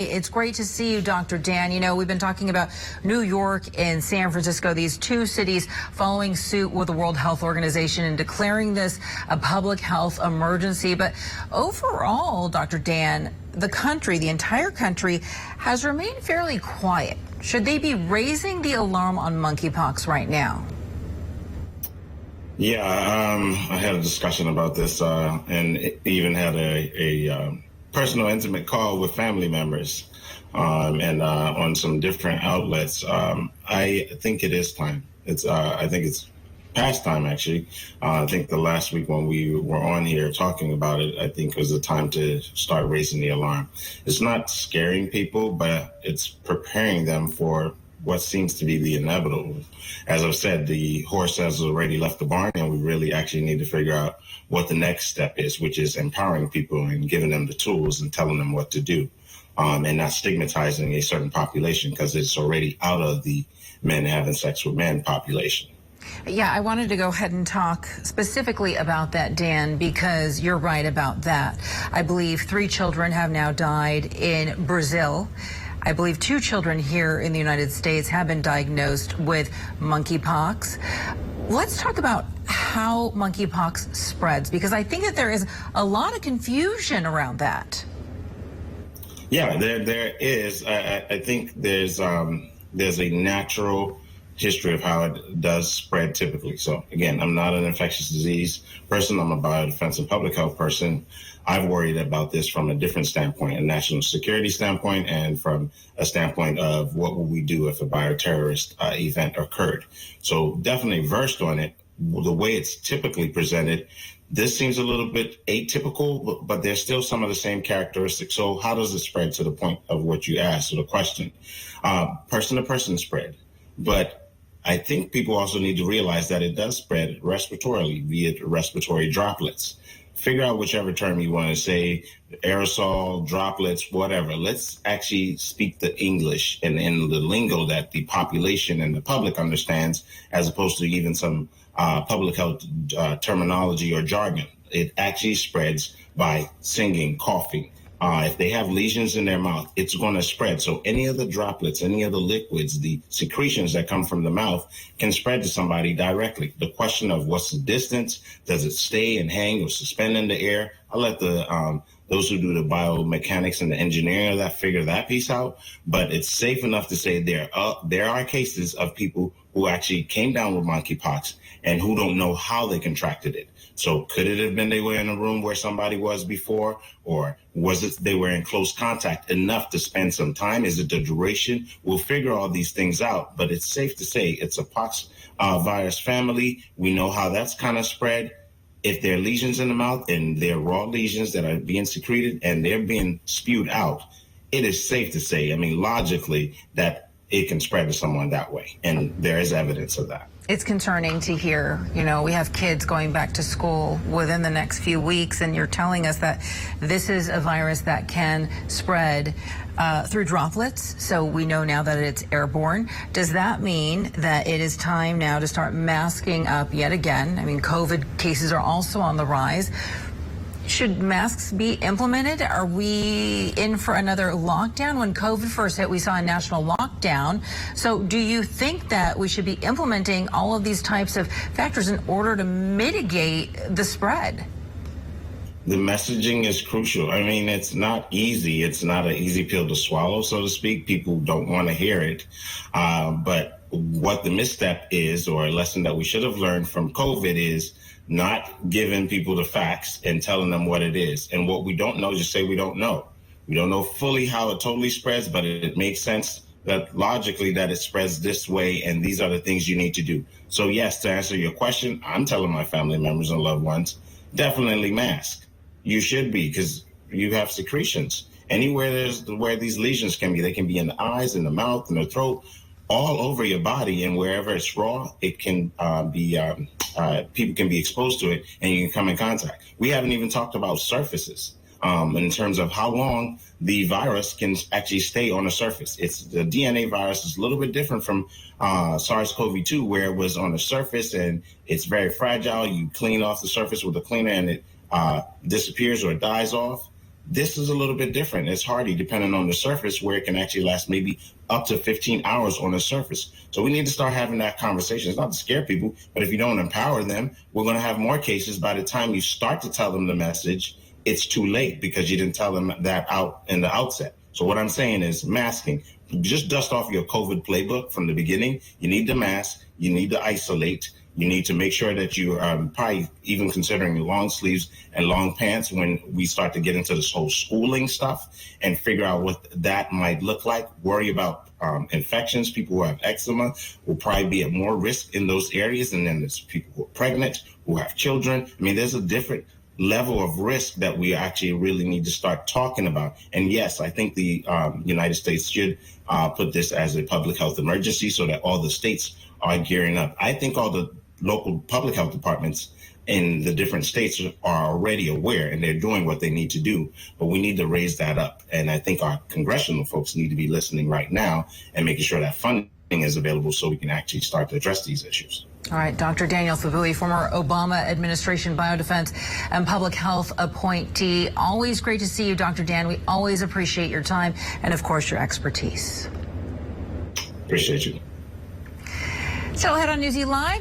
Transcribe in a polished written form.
It's great to see you, Dr. Dan. You know, we've been talking about New York and San Francisco, these two cities following suit with the World Health Organization and declaring this a public health emergency. But overall, Dr. Dan, the entire country has remained fairly quiet. Should they be raising the alarm on monkeypox right now? Yeah, I had a discussion about this and even had a personal, intimate call with family members and on some different outlets. I think it is time. I think it's past time, actually. I think the last week when we were on here talking about it, I think was the time to start raising the alarm. It's not scaring people, but it's preparing them for what seems to be the inevitable. As I've said, the horse has already left the barn, and we really actually need to figure out what the next step is, which is empowering people and giving them the tools and telling them what to do, and not stigmatizing a certain population because it's already out of the men having sex with men population. Yeah, I wanted to go ahead and talk specifically about that, Dan, because you're right about that. I believe 3 children have now died in Brazil. I believe 2 children here in the United States have been diagnosed with monkeypox. Let's talk about how monkeypox spreads, because I think that there is a lot of confusion around that. Yeah, there is. I think there's a natural history of how it does spread typically. So again, I'm not an infectious disease person. I'm a biodefense and public health person. I've worried about this from a different standpoint, a national security standpoint, and from a standpoint of what will we do if a bioterrorist event occurred. So definitely versed on it. The way it's typically presented, this seems a little bit atypical, but there's still some of the same characteristics. So how does it spread, to the point of what you asked, or the question? Person to person spread. But I think people also need to realize that it does spread respiratorily, via respiratory droplets. Figure out whichever term you want to say, aerosol, droplets, whatever. Let's actually speak the English and in the lingo that the population and the public understands, as opposed to even some public health terminology or jargon. It actually spreads by singing, coughing. If they have lesions in their mouth, it's going to spread. So any of the droplets, any of the liquids, the secretions that come from the mouth can spread to somebody directly. The question of what's the distance, does it stay and hang or suspend in the air? I'll let those who do the biomechanics and the engineering of that figure that piece out. But it's safe enough to say there are cases of people who actually came down with monkeypox and who don't know how they contracted it. So could it have been they were in a room where somebody was before, or was it they were in close contact enough to spend some time? Is it the duration? We'll figure all these things out, but it's safe to say it's a pox virus family. We know how that's kind of spread. If there are lesions in the mouth and they're raw lesions that are being secreted and they're being spewed out, it is safe to say, I mean, logically, that it can spread to someone that way. And there is evidence of that. It's concerning to hear, you know, we have kids going back to school within the next few weeks, and you're telling us that this is a virus that can spread through droplets. So we know now that it's airborne. Does that mean that it is time now to start masking up yet again? I mean, COVID cases are also on the rise. Should masks be implemented? Are we in for another lockdown? When COVID first hit, we saw a national lockdown. So do you think that we should be implementing all of these types of factors in order to mitigate the spread? The messaging is crucial. I mean, it's not easy. It's not an easy pill to swallow, so to speak. People don't want to hear it. But what the misstep is, or a lesson that we should have learned from COVID, is not giving people the facts and telling them what it is. And what we don't know, just say we don't know. We don't know fully how it totally spreads, but it makes sense that logically that it spreads this way, and these are the things you need to do. So yes, to answer your question, I'm telling my family members and loved ones, definitely mask. You should be, because you have secretions. Anywhere where these lesions can be, they can be in the eyes, in the mouth, in the throat, all over your body, and wherever it's raw, it can people can be exposed to it, and you can come in contact. We haven't even talked about surfaces in terms of how long the virus can actually stay on the surface. It's the DNA virus is a little bit different from SARS-CoV-2, where it was on the surface and it's very fragile. You clean off the surface with a cleaner and it disappears or dies off. This is a little bit different. It's hardy depending on the surface, where it can actually last maybe up to 15 hours on the surface. So we need to start having that conversation. It's not to scare people, but if you don't empower them, we're going to have more cases. By the time you start to tell them the message, it's too late because you didn't tell them that out in the outset. So what I'm saying is masking. Just dust off your COVID playbook from the beginning. You need to mask. You need to isolate. You need to make sure that you are probably even considering long sleeves and long pants when we start to get into this whole schooling stuff and figure out what that might look like. Worry about infections. People who have eczema will probably be at more risk in those areas. And then there's people who are pregnant, who have children. I mean, there's a different level of risk that we actually really need to start talking about. And yes, I think the United States should put this as a public health emergency so that all the states are gearing up. I think all the local public health departments in the different states are already aware and they're doing what they need to do, but we need to raise that up. And I think our congressional folks need to be listening right now and making sure that funding is available so we can actually start to address these issues. All right, Dr. Daniel Fabui, former Obama administration biodefense and public health appointee. Always great to see you, Dr. Dan. We always appreciate your time and, of course, your expertise. Appreciate you. So head on Newsy Live.